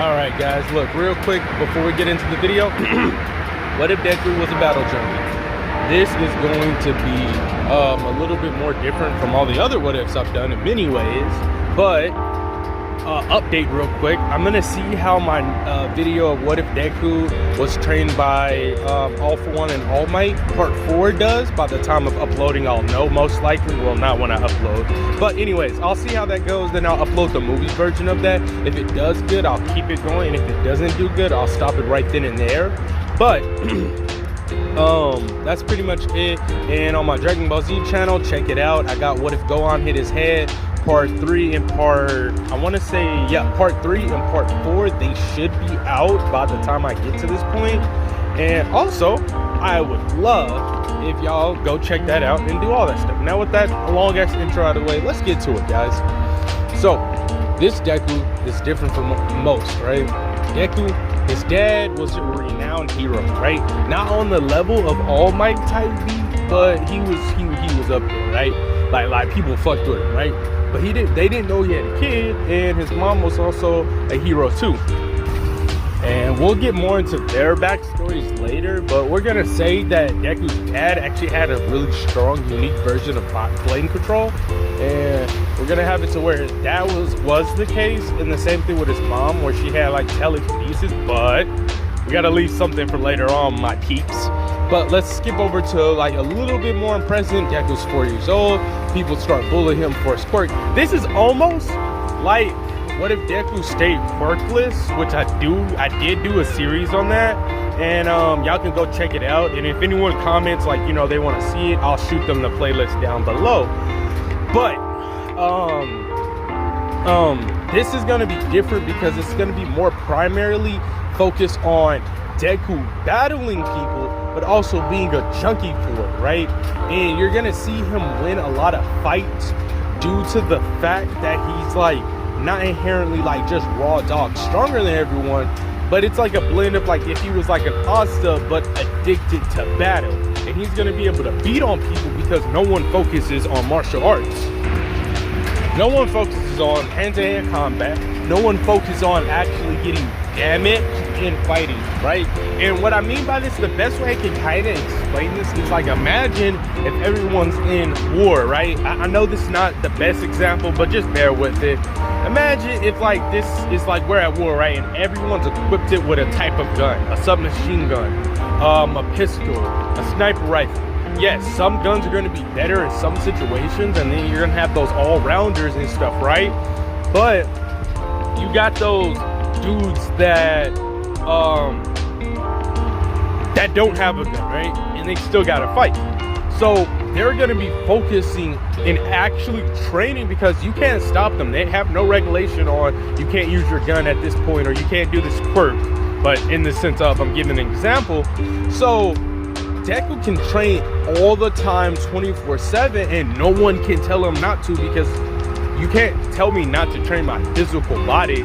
Alright guys, look, real quick before we get into the video, what if Deku was a battle junkie? This is going to be a little bit more different from all the other what ifs I've done in many ways, but update real quick. I'm gonna see how my video of what if Deku was trained by All For One and All Might part 4 does. By the time of uploading, I'll know most likely. Well, not when I upload, but anyways, I'll see how that goes. Then I'll upload the movie version of that. If it does good, I'll keep it going, and if it doesn't do good, I'll stop it right then and there. But that's pretty much it. And on my Dragon Ball Z channel, check it out. I got What If Gohan Hit His Head part 3 and part 3 and part 4. They should be out by the time I get to this point. And also, I would love if y'all go check that out and do all that stuff. Now with that long ass intro out of the way, let's get to it, guys. So this Deku is different from most, right? Deku, his dad was a renowned hero, right? Not on the level of All Might type beat, but he was up there, right? Like people fucked with him, right? But they didn't know he had a kid, and his mom was also a hero too. And we'll get more into their backstories later, but we're gonna say that Deku's dad actually had a really strong, unique version of flame control, and we're gonna have it to where that was the case, and the same thing with his mom, where she had like telekinesis. But we gotta leave something for later on, my peeps. But let's skip over to like a little bit more in present. Deku's 4 years old. People start bullying him for his quirk. This is almost like what if Deku stayed quirkless, which I did do a series on that, and y'all can go check it out. And if anyone comments like, you know, they want to see it, I'll shoot them the playlist down below. But this is gonna be different because it's gonna be more primarily focused on Deku battling people, but also being a junkie for it, right? And you're gonna see him win a lot of fights due to the fact that he's like not inherently like just raw dog stronger than everyone, but it's like a blend of like if he was like an Asta but addicted to battle, and he's gonna be able to beat on people because no one focuses on martial arts. No one focuses on hand-to-hand combat. No one focuses on actually getting damage in fighting, right? And what I mean by this, the best way I can kind of explain this is like, imagine if everyone's in war, right? I know this is not the best example, but just bear with it. Imagine if like this is like we're at war, right? And everyone's equipped it with a type of gun, a submachine gun, a pistol, a sniper rifle. Yes, some guns are going to be better in some situations, and then you're going to have those all-rounders and stuff, right? But you got those dudes that that don't have a gun, right? And they still got to fight. So they're going to be focusing and actually training, because you can't stop them. They have no regulation on you can't use your gun at this point, or you can't do this quirk. But in the sense of, I'm giving an example. So Deku can train all the time 24/7, and no one can tell him not to, because you can't tell me not to train my physical body,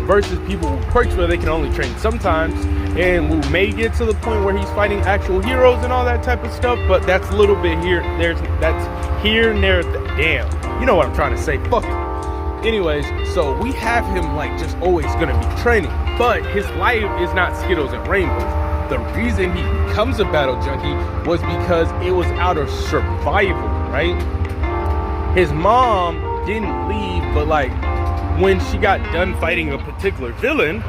versus people with quirks where they can only train sometimes. And we may get to the point where he's fighting actual heroes and all that type of stuff, but that's a little bit here, that's here and there. Damn, you know what I'm trying to say, fuck it. Anyways, so we have him like just always gonna be training, but his life is not Skittles and rainbows. The reason he becomes a battle junkie was because it was out of survival, right? His mom didn't leave, but like when she got done fighting a particular villain,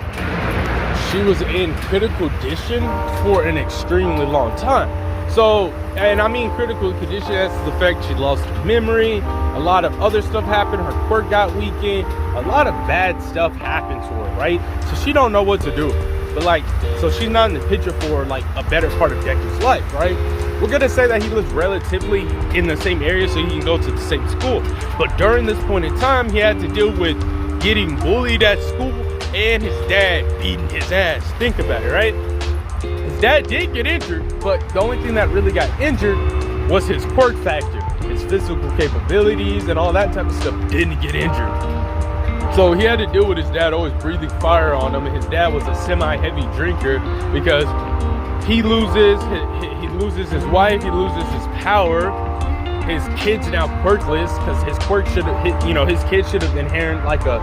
she was in critical condition for an extremely long time. So, and I mean critical condition as to the fact she lost her memory, a lot of other stuff happened, her quirk got weakened, a lot of bad stuff happened to her, right? So she don't know what to do. But like, so she's not in the picture for like a better part of Deku's life, right? We're gonna say that he lives relatively in the same area so he can go to the same school. But during this point in time, he had to deal with getting bullied at school and his dad beating his ass. Think about it, right? His dad did get injured, but the only thing that really got injured was his quirk factor. His physical capabilities and all that type of stuff didn't get injured. So he had to deal with his dad always breathing fire on him, and his dad was a semi-heavy drinker, because he loses his wife, he loses his power, his kid's now quirkless because his quirk should have hit, you know, his kid should have inherent like a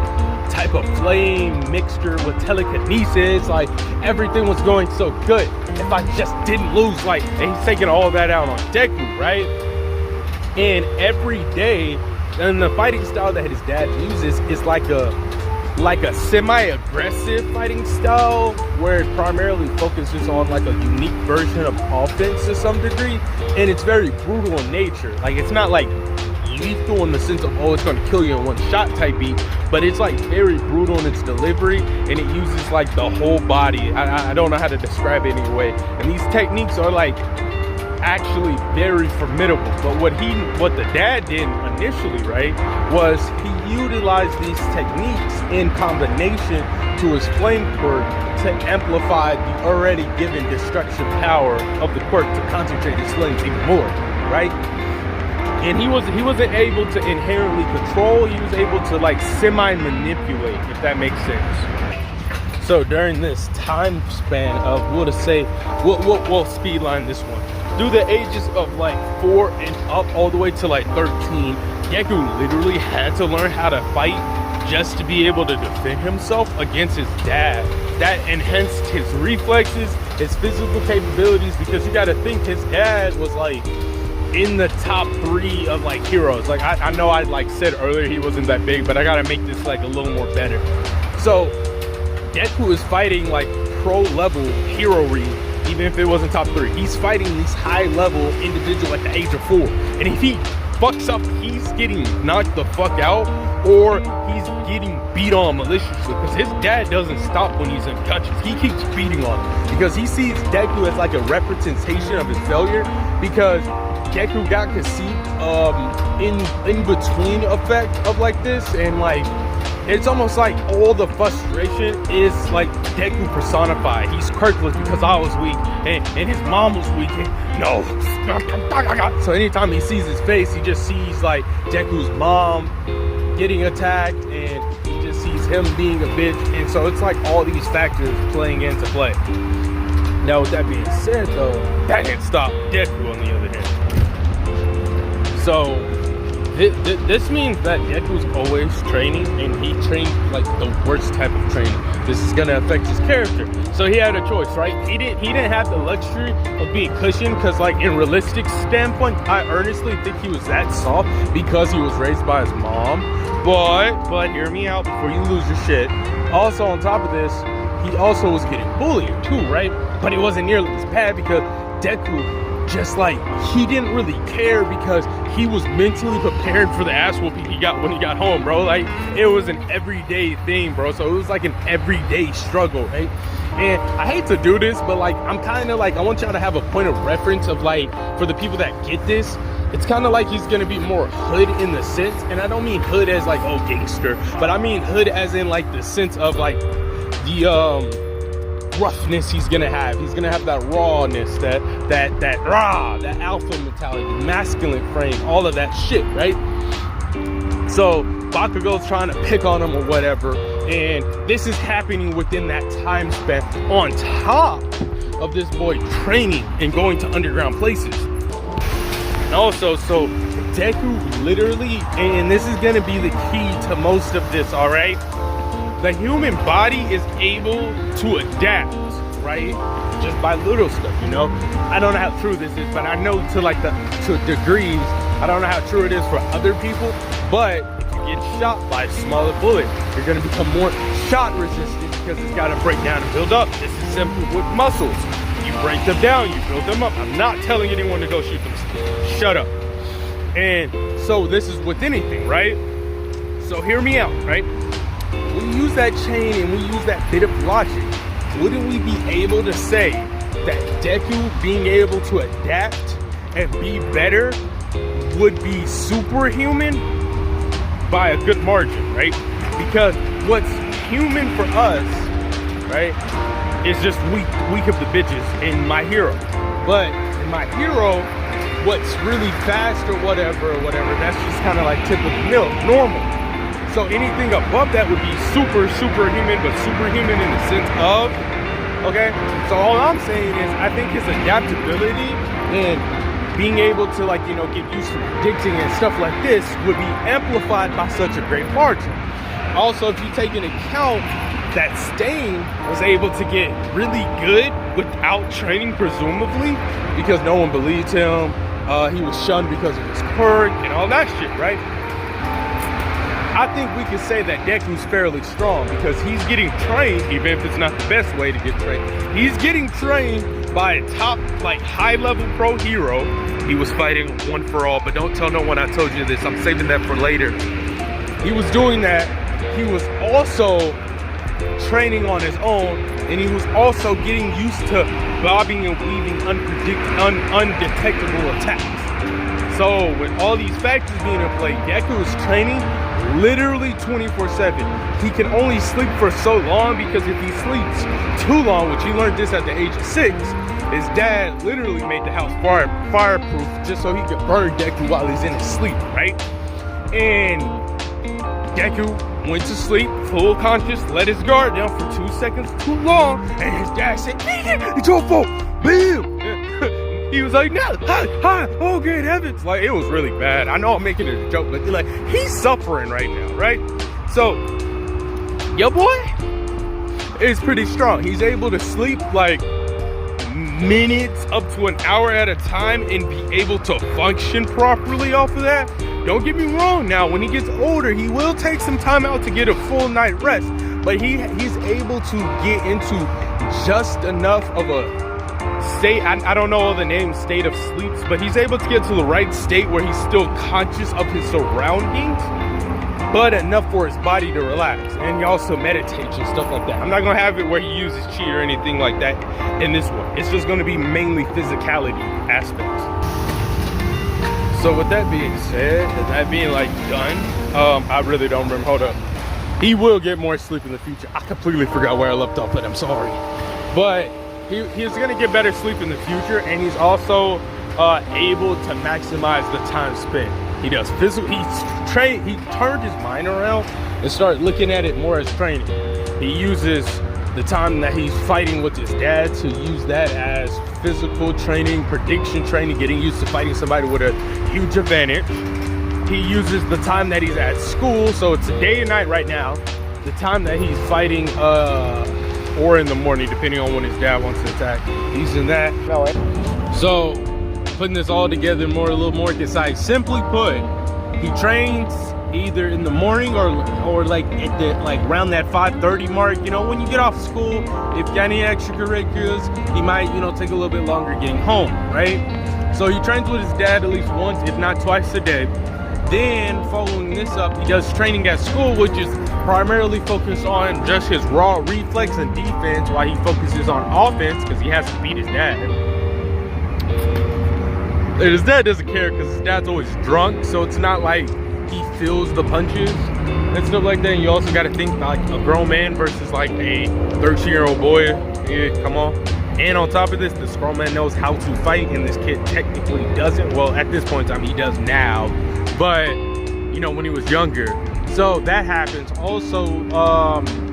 type of flame mixture with telekinesis. Like everything was going so good. If I just didn't lose, like, and he's taking all that out on Deku, right? And every day, and the fighting style that his dad uses is like a semi-aggressive fighting style where it primarily focuses on like a unique version of offense to some degree, and it's very brutal in nature. Like it's not like lethal in the sense of, oh, it's going to kill you in one shot type beat, but it's like very brutal in its delivery, and it uses like the whole body. I don't know how to describe it anyway, and these techniques are like actually very formidable. But what the dad did initially, right, was he utilized these techniques in combination to his flame quirk to amplify the already given destruction power of the quirk to concentrate his flames even more, right? And he wasn't able to inherently control, he was able to like semi-manipulate, if that makes sense. So during this time span of, we'll speedline this one. Through the ages of like 4 and up all the way to like 13, Deku literally had to learn how to fight just to be able to defend himself against his dad. That enhanced his reflexes, his physical capabilities, because you gotta think his dad was like in the top 3 of like heroes. Like I know I like said earlier he wasn't that big, but I gotta make this like a little more better. So Deku is fighting like pro level hero-y, even if it wasn't top 3. He's fighting this high level individual at the age of 4. And if he fucks up, he's getting knocked the fuck out, or he's getting beat on maliciously, because his dad doesn't stop when he's in touches. He keeps beating on him because he sees Deku as like a representation of his failure, because Deku got conceived in between effect of like this, and like it's almost like all the frustration is like Deku personified. He's quirkless because I was weak, and his mom was weak. And no. So anytime he sees his face, he just sees like Deku's mom getting attacked, and he just sees him being a bitch. And so it's like all these factors playing into play. Now with that being said though, that didn't stop Deku on the other hand. So this means that Deku's always training, and he trained like the worst type of training. This is gonna affect his character. So he had a choice, right? He didn't have the luxury of being cushioned, because like in realistic standpoint, I earnestly think he was that soft because he was raised by his mom. But hear me out before you lose your shit. Also on top of this, he also was getting bullied too, right? But it wasn't nearly as bad because Deku just like, he didn't really care because he was mentally prepared for the ass whooping he got when he got home, bro. Like it was an everyday thing, bro. So it was like an everyday struggle, right? And I hate to do this, but like I'm kind of like, I want y'all to have a point of reference of like, for the people that get this, it's kind of like he's gonna be more hood in the sense, and I don't mean hood as like, oh, gangster, but I mean hood as in like the sense of like the roughness he's gonna have. He's gonna have that rawness, that alpha mentality, masculine frame, all of that shit, right? So Bakugo's trying to pick on him or whatever, and this is happening within that time span on top of this boy training and going to underground places. And also, so Deku literally, and this is gonna be the key to most of this, all right? The human body is able to adapt, right? Just by little stuff, you know? I don't know how true this is, but I know to degrees, I don't know how true it is for other people, but if you get shot by a smaller bullet, you're gonna become more shot resistant because it's gotta break down and build up. This is simple with muscles. You break them down, you build them up. I'm not telling anyone to go shoot them. Shut up. And so this is with anything, right? So hear me out, right? We use that chain and we use that bit of logic. Wouldn't we be able to say that Deku being able to adapt and be better would be superhuman by a good margin, right? Because what's human for us, right, is just weak of the bitches in My Hero. But in My Hero, what's really fast or whatever, that's just kind of like typical normal. So anything above that would be superhuman, but superhuman in the sense of, okay? So all I'm saying is I think his adaptability and being able to, like, you know, get used to predicting and stuff like this would be amplified by such a great margin. Also, if you take into account that Stain was able to get really good without training, presumably, because no one believed him. He was shunned because of his quirk and all that shit, right? I think we could say that Deku's fairly strong because he's getting trained, even if it's not the best way to get trained. He's getting trained by a top, like, high-level pro hero. He was fighting One For All, but don't tell no one I told you this. I'm saving that for later. He was doing that. He was also training on his own, and he was also getting used to bobbing and weaving undetectable attacks. So with all these factors being in play, Deku is training literally 24/7. He can only sleep for so long because if he sleeps too long, which he learned this at the age of 6, his dad literally made the house fireproof just so he could burn Deku while he's in his sleep, right? And Deku went to sleep, full conscious, let his guard down for 2 seconds too long, and his dad said, "It's your fault." Bam! He was like, "No, hi, oh good heavens!" Like, it was really bad. I know I'm making it a joke, but like, he's suffering right now, right? So, your boy is pretty strong. He's able to sleep like minutes up to an hour at a time and be able to function properly off of that. Don't get me wrong, now when he gets older, he will take some time out to get a full night rest, but he's able to get into just enough of a state, I don't know all the names, state of sleeps, but he's able to get to the right state where he's still conscious of his surroundings, but enough for his body to relax. And he also meditates and stuff like that. I'm not gonna have it where he uses chi or anything like that in this one. It's just gonna be mainly physicality aspects. So with that being said, and that being like done, I really don't remember, hold up. He will get more sleep in the future. I completely forgot where I left off, but I'm sorry. But he's gonna get better sleep in the future, and he's also able to maximize the time spent. He does physical, he turned his mind around and started looking at it more as training. He uses the time that he's fighting with his dad to use that as physical training, prediction training, getting used to fighting somebody with a huge advantage. He uses the time that he's at school, so it's a day and night right now. The time that he's fighting, or in the morning, depending on when his dad wants to attack. He's in that. So, putting this all together a little more concise. Simply put, he trains either in the morning or like at the around that 5:30 mark. You know, when you get off school, if you got any extracurriculars, he might, you know, take a little bit longer getting home, right? So he trains with his dad at least once, if not twice a day. Then, following this up, he does training at school, which is primarily focused on just his raw reflex and defense, while he focuses on offense because he has to beat his dad. And his dad doesn't care because his dad's always drunk, so it's not like he feels the punches and stuff like that. And you also got to think like a grown man versus like a 13-year-old boy. Yeah, come on. And on top of this, this grown man knows how to fight, and this kid technically doesn't. Well, at this point in time, he does now, but you know, when he was younger. So that happens. Also,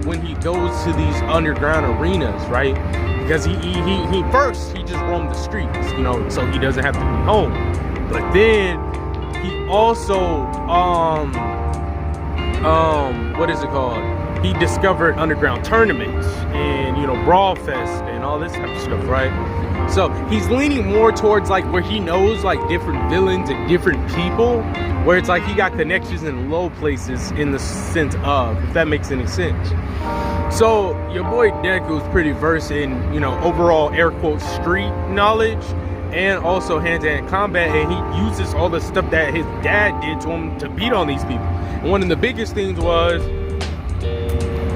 when he goes to these underground arenas, right? Because he first just roamed the streets, you know, so he doesn't have to be home. But then he also what is it called? He discovered underground tournaments and, you know, Brawl Fest and all this type of stuff, right? So he's leaning more towards like where he knows like different villains and different people, where it's like he got connections in low places in the sense of, if that makes any sense. So your boy Deku is pretty versed in, you know, overall air quotes street knowledge and also hand-to-hand combat, and he uses all the stuff that his dad did to him to beat on these people. And one of the biggest things was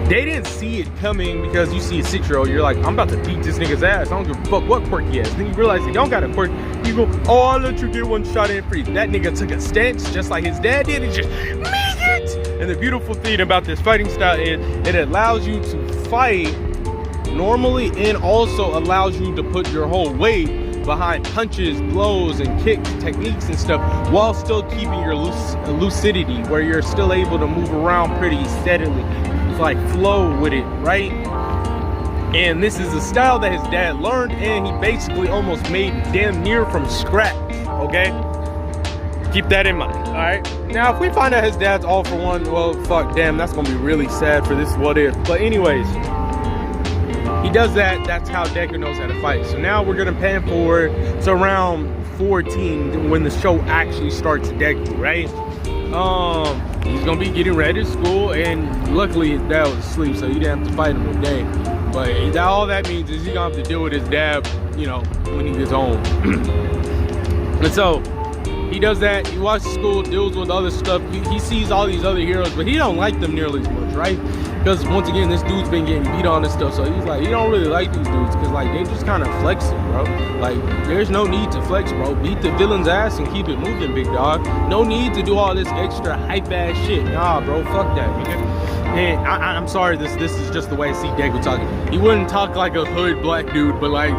they didn't see it coming, because you see a 6-year-old, you're like, I'm about to beat this nigga's ass. I don't give a fuck what quirk he has. Then you realize he don't got a quirk. You go, oh, I'll let you get one shot in free. That nigga took a stance just like his dad did and just make it. And the beautiful thing about this fighting style is it allows you to fight normally and also allows you to put your whole weight behind punches, blows, and kicks, techniques and stuff, while still keeping your lucidity, where you're still able to move around pretty steadily. Like flow with it, right? And this is a style that his dad learned, and he basically almost made damn near from scratch. okay? Keep that in mind, all right? Now, if we find out his dad's all for one, well, fuck, damn, that's gonna be really sad for this what if. But anyways, he does that. That's how Deku knows how to fight. So now we're gonna pan forward to around 14 when the show actually starts Deku, right? He's gonna be getting ready to school, and luckily his dad was asleep, so he didn't have to fight him today. But all that means is he's gonna have to deal with his dad, you know, when he gets home. And so he does that. He watches school, deals with other stuff. He sees all these other heroes, but he don't like them nearly as much, right? Because once again, this dude's been getting beat on and stuff, so he's like, he don't really like these dudes because like they just kind of flexing, bro. Like there's no need to flex, bro. Beat the villain's ass and keep it moving, big dog. No need to do all this extra hype ass shit. Nah, bro, fuck that, nigga. And I'm sorry, this is just the way I see Deku talking. He wouldn't talk like a hood black dude, but like,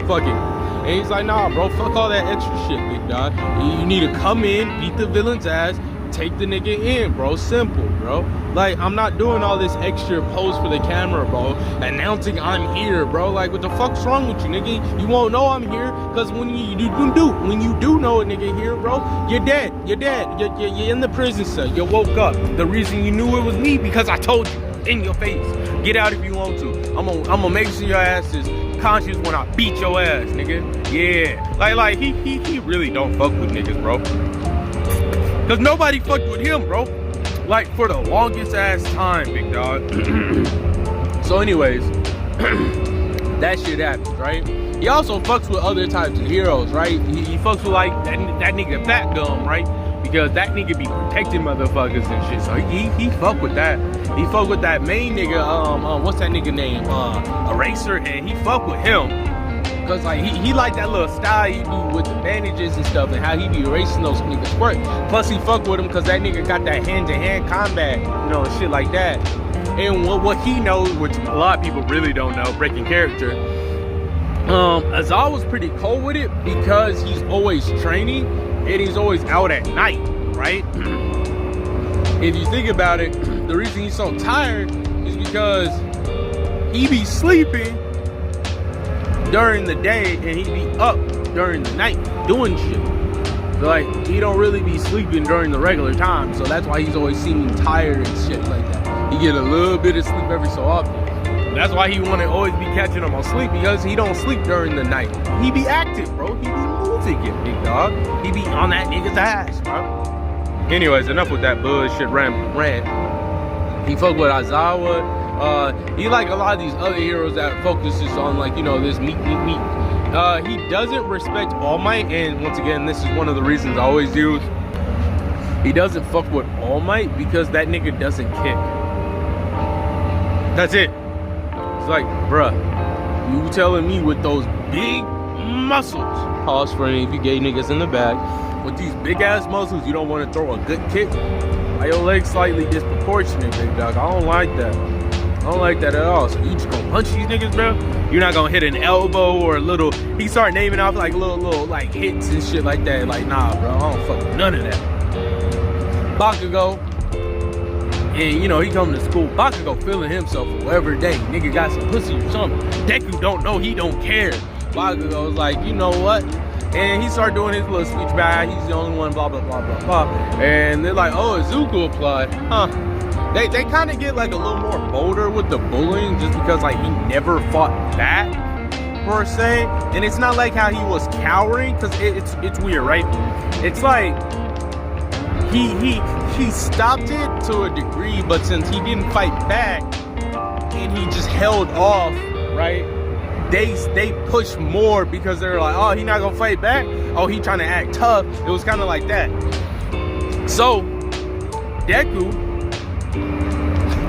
fuck it. And he's like, nah, bro, fuck all that extra shit, big dog. You need to come in, beat the villain's ass, take the nigga in, bro. Simple, bro. Like, I'm not doing all this extra pose for the camera, bro. Announcing I'm here, bro. Like, what the fuck's wrong with you, nigga? You won't know I'm here, because when you do know a nigga here, bro, you're dead. You're dead. You're in the prison cell. You woke up. The reason you knew it was me, because I told you in your face. Get out if you want to. I'm gonna make sure your ass is conscious when I beat your ass, nigga. Yeah. Like he really don't fuck with niggas, bro. Cause nobody fucked with him, bro. Like for the longest ass time, big dog. So anyways, that shit happens, right? He also fucks with other types of heroes, right? He fucks with like that nigga Fat Gum, right? Because that nigga be protecting motherfuckers and shit. So he fuck with that. He fuck with that main nigga, what's that nigga name? Eraser, and he fuck with him. Cause like he like that little style he do with the bandages and stuff, and how he be erasing those niggas squirt. Plus he fuck with him cause that nigga got that hand-to-hand combat, you know, and shit like that. And what he knows, which a lot of people really don't know, breaking character, Azal was pretty cold with it because he's always training and he's always out at night, right? If you think about it, the reason he's so tired is because he be sleeping during the day and he be up during the night doing shit. So like he don't really be sleeping during the regular time, so that's why he's always seeming tired and shit like that. He get a little bit of sleep every so often. That's why he want to always be catching him on sleep, because he don't sleep during the night. He be active, bro. He be moving it, big dog. He be on that nigga's ass, bro. Anyways, enough with that bullshit rant. He fuck with Aizawa. He like a lot of these other heroes that focuses on like, you know, this meat. He doesn't respect All Might, and once again, this is one of the reasons I always use. He doesn't fuck with All Might because that nigga doesn't kick. That's it. It's like, bruh, you telling me with those big muscles, pause for any of you gay niggas in the back, with these big ass muscles, you don't want to throw a good kick? Why your legs slightly disproportionate, big dog? I don't like that. I don't like that at all. So you just gonna punch these niggas, bro? You're not gonna hit an elbow or a little, he start naming off like little like hits and shit like that. Like, nah, bro, I don't fuck with none of that. Bakugo, and you know, he coming to school. Bakugo feeling himself every day. Nigga got some pussy or something. Deku don't know, he don't care. Bakugo's like, you know what? And he started doing his little speech back. He's the only one, blah, blah, blah, blah, blah. And they're like, oh, Izuku applied. Huh. They kind of get like a little more bolder with the bullying just because like he never fought back, per se. And it's not like how he was cowering, because it's weird, right? It's like he stopped it to a degree, but since he didn't fight back and he just held off, right? They push more because they're like, oh, he not gonna fight back? Oh, he trying to act tough. It was kind of like that. So Deku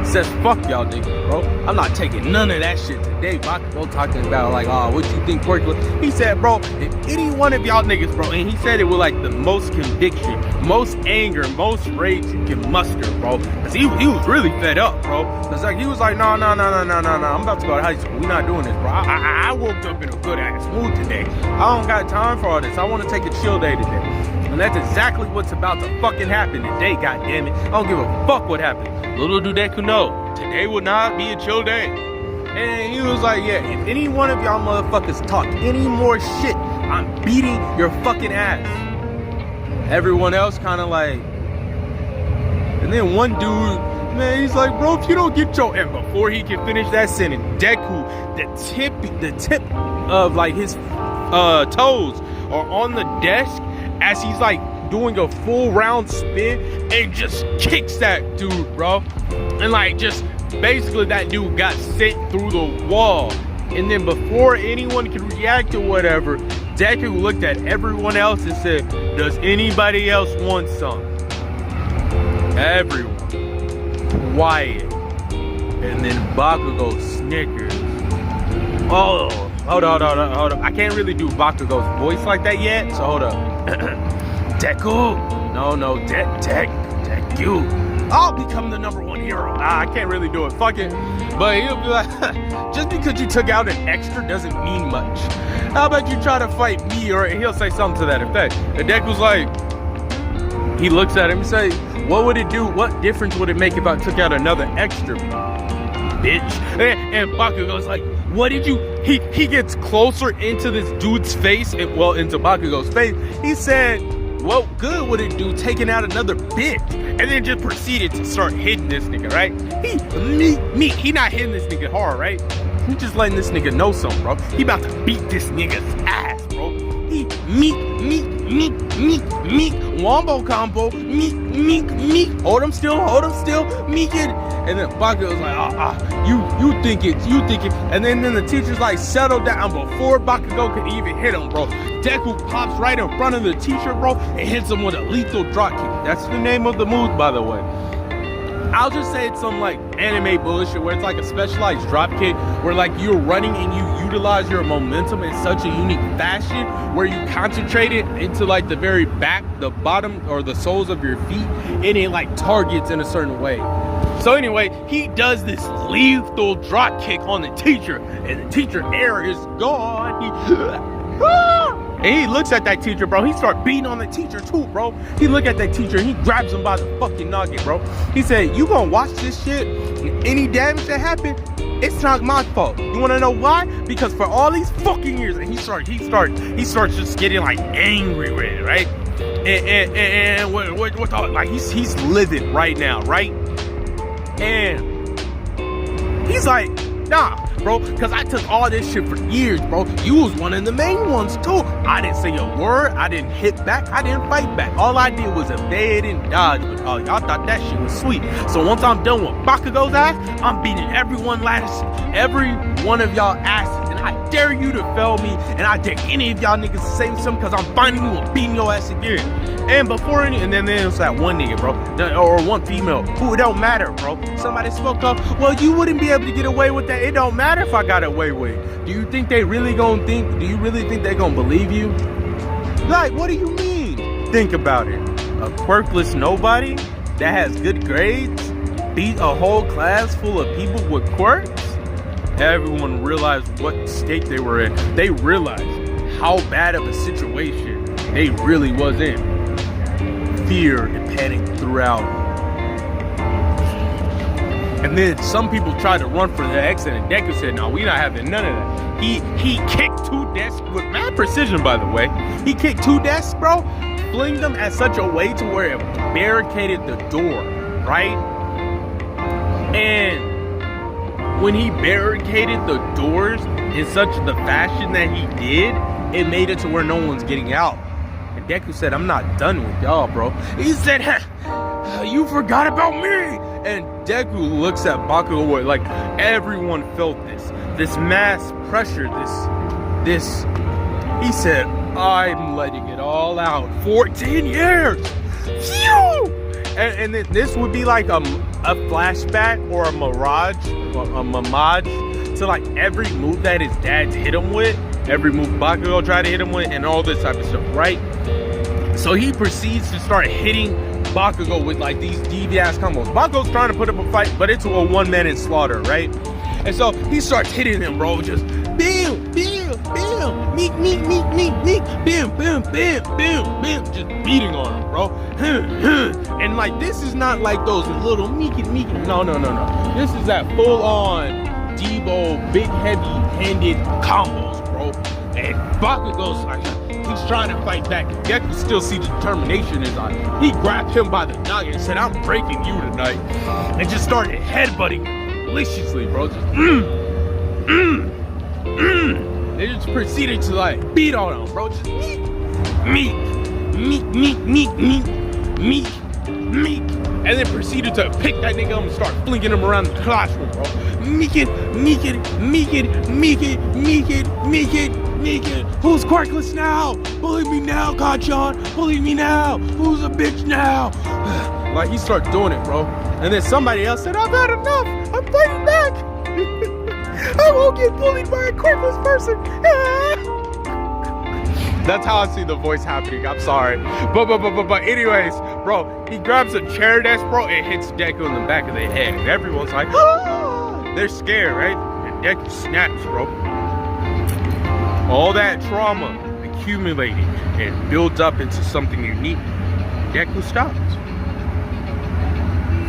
says, fuck y'all niggas, bro. I'm not taking none of that shit today. Bakugo talking about like, oh, what you think Quirky? He said, bro, if any one of y'all niggas, bro, and he said it with like the most conviction, most anger, most rage you can muster, bro. Cause he was really fed up, bro. Cause like he was like, no, I'm about to go to high school. We not doing this, bro. I woke up in a good ass mood today. I don't got time for all this. I want to take a chill day today. And that's exactly what's about to fucking happen today, goddammit. I don't give a fuck what happened. Little do Deku know, today will not be a chill day. And he was like, yeah, if any one of y'all motherfuckers talk any more shit I'm beating your fucking ass. Everyone else kind of like, and then one dude, man, he's like, bro, if you don't get your, and before he can finish that sentence, Deku, the tip of like his toes are on the desk as he's like doing a full round spin and just kicks that dude, bro. And like just basically that dude got sent through the wall. And then before anyone could react or whatever, Deku looked at everyone else and said, does anybody else want some? Everyone. Quiet. And then Bakugo snickers. Oh, hold on. I can't really do Bakugo's voice like that yet, so hold up. Deku. No, Deku. I'll become the #1 hero. I can't really do it. Fuck it. But he'll be like, just because you took out an extra doesn't mean much. How about you try to fight me? Or he'll say something to that effect. And Deku's like, he looks at him and say, what would it do? What difference would it make if I took out another extra, bitch? And Bakugo's like, what did you? He gets closer into this dude's face, and well, into Bakugo's face. He said, what good would it do taking out another bitch? And then just proceeded to start hitting this nigga, right? He not hitting this nigga hard, right? He just letting this nigga know something, bro. He about to beat this nigga's ass, bro. He meek, wombo combo, meek. Hold him still, meek it. And then Bakugo's like, you think it. And then the teacher's like, settle down. Before Bakugo could even hit him, bro, Deku pops right in front of the teacher, bro, and hits him with a lethal drop kick. That's the name of the move, by the way. I'll just say it's some like anime bullshit where it's like a specialized drop kick where like you're running and you utilize your momentum in such a unique fashion where you concentrate it into like the very back, the bottom, or the soles of your feet, and it like targets in a certain way. So anyway, he does this lethal drop kick on the teacher, and the teacher air is gone. And he looks at that teacher, bro. He start beating on the teacher too, bro. He look at that teacher and he grabs him by the fucking nugget, bro. He said, you gonna watch this shit? Any damage that happened, it's not my fault. You wanna know why? Because for all these fucking years, and he starts just getting like angry with it, right? And what the, like he's living right now, right? And he's like, nah, bro, because I took all this shit for years, bro. You was one of the main ones too. I didn't say a word. I didn't hit back. I didn't fight back. All I did was evade and dodge. But y'all thought that shit was sweet. So once I'm done with Bakugo's ass, I'm beating every one of y'all asses. And I dare you to fail me. And I dare any of y'all niggas to say something, because I'm finding you and beating your ass again. And before any, and then there's that one nigga, bro, or one female, who it don't matter, bro. Somebody spoke up, well, you wouldn't be able to get away with that. It don't matter if I got away with it. Do you think they really gonna think, do you really think they gonna believe you? Like, what do you mean? Think about it. A quirkless nobody that has good grades beat a whole class full of people with quirks? Everyone realized what state they were in. They realized how bad of a situation they really was in. Fear and panic throughout. And then some people tried to run for the exit, and Deku said, no, we not having none of that. He kicked 2 desks with mad precision, by the way. He kicked 2 desks, bro, flinged them at such a way to where it barricaded the door, right? And when he barricaded the doors in such the fashion that he did, it made it to where no one's getting out. And Deku said, I'm not done with y'all, bro. He said, you forgot about me. And Deku looks at Bakugo like everyone felt this mass pressure, this. He said, I'm letting it all out. 14 years. Phew! And this would be like a flashback or a mirage, or a homage to like every move that his dad's hit him with, every move Bakugo tried to hit him with, and all this type of stuff, right? So he proceeds to start hitting Bakugo with like these devious combos. Bakugo's trying to put up a fight, but it's a one-man in slaughter, right? And so he starts hitting him, bro, just bam, meek, bam, just beating on him, bro. And like, this is not like those little meek, no. This is that full-on Debo, big, heavy-handed combos, bro. And Bakugo's like, he's trying to fight back. You can still see the determination in his eye. He grabbed him by the noggin and said, I'm breaking you tonight. And just started headbutting him maliciously, bro. Just, They just proceeded to like beat on him, bro. Just meat. And then proceeded to pick that nigga up and start flinging him around the classroom, bro. Meek it. Who's quirkless now? Bully me now, Kachan. Bully me now. Who's a bitch now? Like, he started doing it, bro. And then somebody else said, I've had enough. I'm fighting back. I won't get bullied by a quirkless person. That's how I see the voice happening. I'm sorry. But anyways, bro, he grabs a chair desk, bro, and hits Deku in the back of the head. And everyone's like, ah! They're scared, right? And Deku snaps, bro. All that trauma accumulated and builds up into something unique. Deku stops.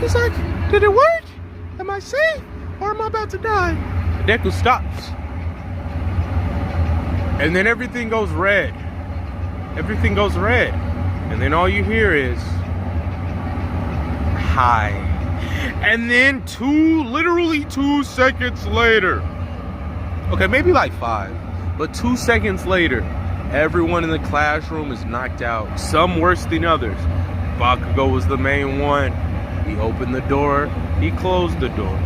He's like, did it work? Am I safe? Or am I about to die? And Deku stops. And then everything goes red. Everything goes red. And then all you hear is hi. And then literally 2 seconds later, okay, maybe like 5, but 2 seconds later, everyone in the classroom is knocked out, some worse than others. Bakugo was the main one. He opened the door, he closed the door.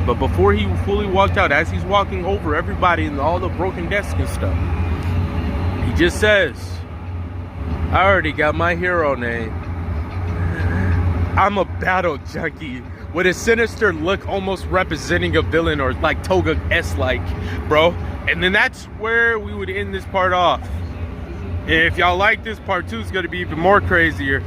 But before he fully walked out, as he's walking over everybody and all the broken desks and stuff, he just says, I already got my hero name. I'm a battle junkie with a sinister look, almost representing a villain or like Toga-esque, bro. And then that's where we would end this part off. If y'all like this, part 2 is going to be even more crazier.